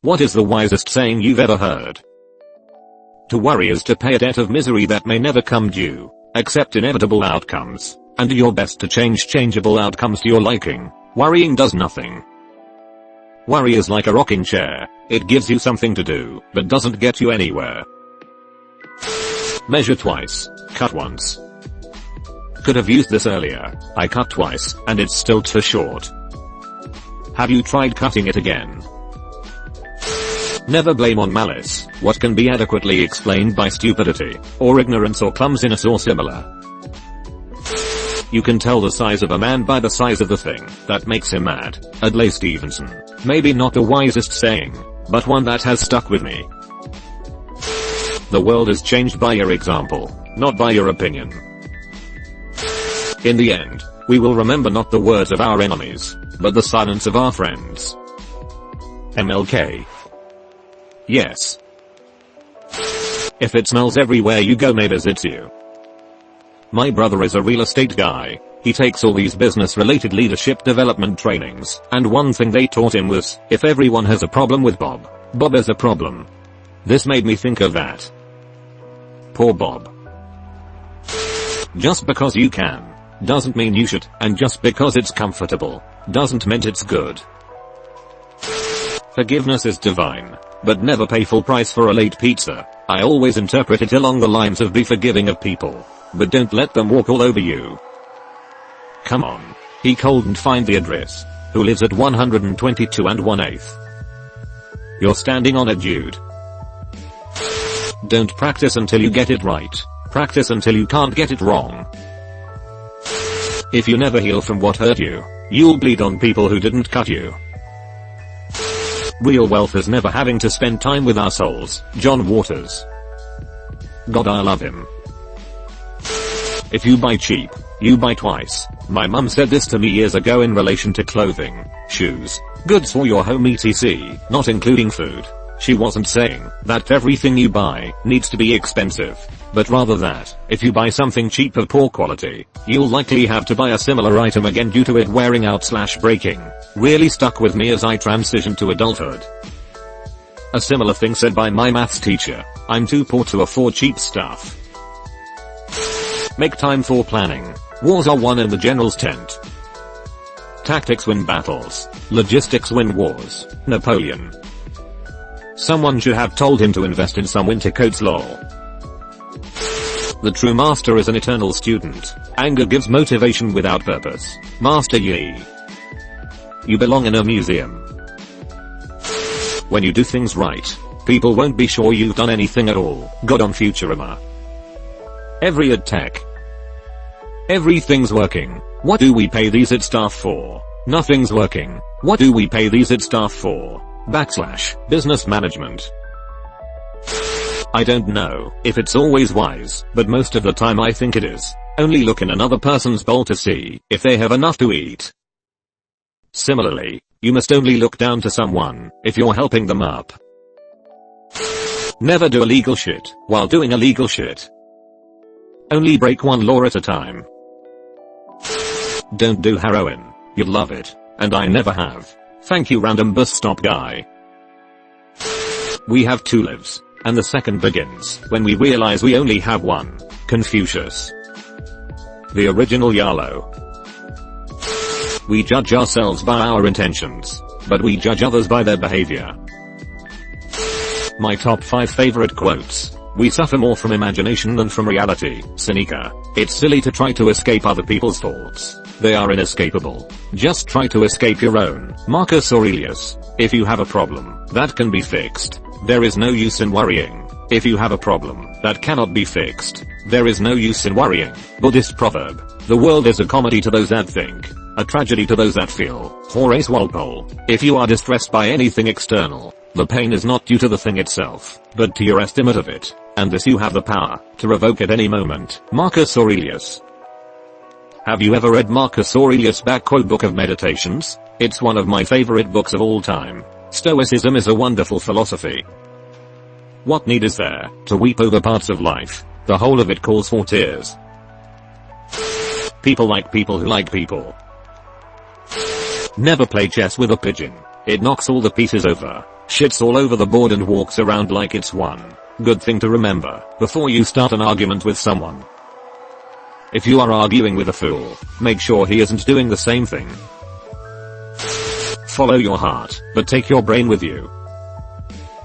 What is the wisest saying you've ever heard? To worry is to pay a debt of misery that may never come due. Accept inevitable outcomes, and do your best to change changeable outcomes to your liking. Worrying does nothing. Worry is like a rocking chair. It gives you something to do, but doesn't get you anywhere. Measure twice, cut once. Could have used this earlier. I cut twice, and it's still too short. Have you tried cutting it again? Never blame on malice what can be adequately explained by stupidity, or ignorance or clumsiness or similar. You can tell the size of a man by the size of the thing that makes him mad. Adlai Stevenson. Maybe not the wisest saying, but one that has stuck with me. The world is changed by your example, not by your opinion. In the end, we will remember not the words of our enemies, but the silence of our friends. MLK. Yes. If it smells everywhere you go, maybe it's you. My brother is a real estate guy. He takes all these business related leadership development trainings, and one thing they taught him was, if everyone has a problem with Bob, Bob is a problem. This made me think of that. Poor Bob. Just because you can, doesn't mean you should, and just because it's comfortable, doesn't mean it's good. Forgiveness is divine, but never pay full price for a late pizza. I always interpret it along the lines of be forgiving of people, but don't let them walk all over you. Come on. He couldn't find the address. Who lives at 122 and 1/8? You're standing on it, dude. Don't practice until you get it right. Practice until you can't get it wrong. If you never heal from what hurt you, you'll bleed on people who didn't cut you. Real wealth is never having to spend time with our souls. John Waters. God, I love him. If you buy cheap, you buy twice. My mum said this to me years ago in relation to clothing, shoes, goods for your home etc., not including food. She wasn't saying that everything you buy needs to be expensive, but rather that, if you buy something cheap of poor quality, you'll likely have to buy a similar item again due to it wearing out / breaking. Really stuck with me as I transitioned to adulthood. A similar thing said by my maths teacher, I'm too poor to afford cheap stuff. Make time for planning. Wars are won in the general's tent. Tactics win battles. Logistics win wars. Napoleon. Someone should have told him to invest in some winter coats lol. The true master is an eternal student. Anger gives motivation without purpose. Master Yi. You belong in a museum. When you do things right, people won't be sure you've done anything at all. God on Futurama. Every ad tech. Everything's working. What do we pay these ad staff for? Nothing's working. What do we pay these ad staff for? / business management. I don't know if it's always wise, but most of the time I think it is. Only look in another person's bowl to see if they have enough to eat. Similarly, you must only look down to someone if you're helping them up. Never do illegal shit while doing illegal shit. Only break one law at a time. Don't do heroin. You'd love it, and I never have. Thank you, random bus stop guy. We have two lives, and the second begins when we realize we only have one. Confucius. The original YOLO. We judge ourselves by our intentions, but we judge others by their behavior. My top 5 favorite quotes. We suffer more from imagination than from reality. Seneca. It's silly to try to escape other people's thoughts. They are inescapable. Just try to escape your own. Marcus Aurelius. If you have a problem that can be fixed, there is no use in worrying. If you have a problem that cannot be fixed, there is no use in worrying. Buddhist proverb. The world is a comedy to those that think, a tragedy to those that feel. Horace Walpole. If you are distressed by anything external, the pain is not due to the thing itself, but to your estimate of it, and this you have the power to revoke at any moment. Marcus Aurelius. Have you ever read Marcus Aurelius' Book of Meditations? It's one of my favorite books of all time. Stoicism is a wonderful philosophy. What need is there to weep over parts of life? The whole of it calls for tears. People like people who like people. Never play chess with a pigeon. It knocks all the pieces over. shits all over the board and walks around like it's one good thing to remember before you start an argument with someone. If you are arguing with a fool, make sure he isn't doing the same thing. Follow your heart, but take your brain with you.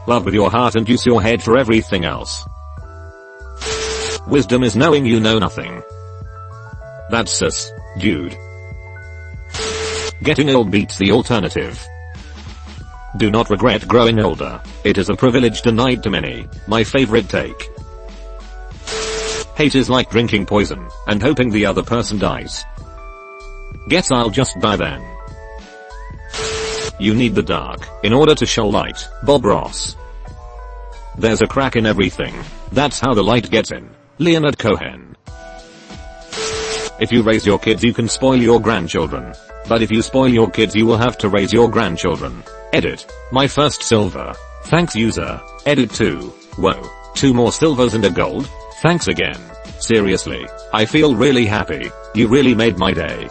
Love with your heart and use your head for everything else. Wisdom is knowing you know nothing. That's sus, dude. Getting old beats the alternative. Do not regret growing older. It is a privilege denied to many. My favorite take. Hate is like drinking poison and hoping the other person dies. Guess I'll just die then. You need the dark in order to show light. Bob Ross. There's a crack in everything. That's how the light gets in. Leonard Cohen. If you raise your kids you can spoil your grandchildren. But if you spoil your kids you will have to raise your grandchildren. Edit. My first silver. Thanks user. Edit 2. Whoa. 2 more silvers and a gold? Thanks again. Seriously. I feel really happy. You really made my day.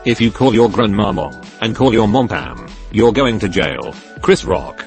If you call your grandma mom and call your mom Pam, you're going to jail. Chris Rock.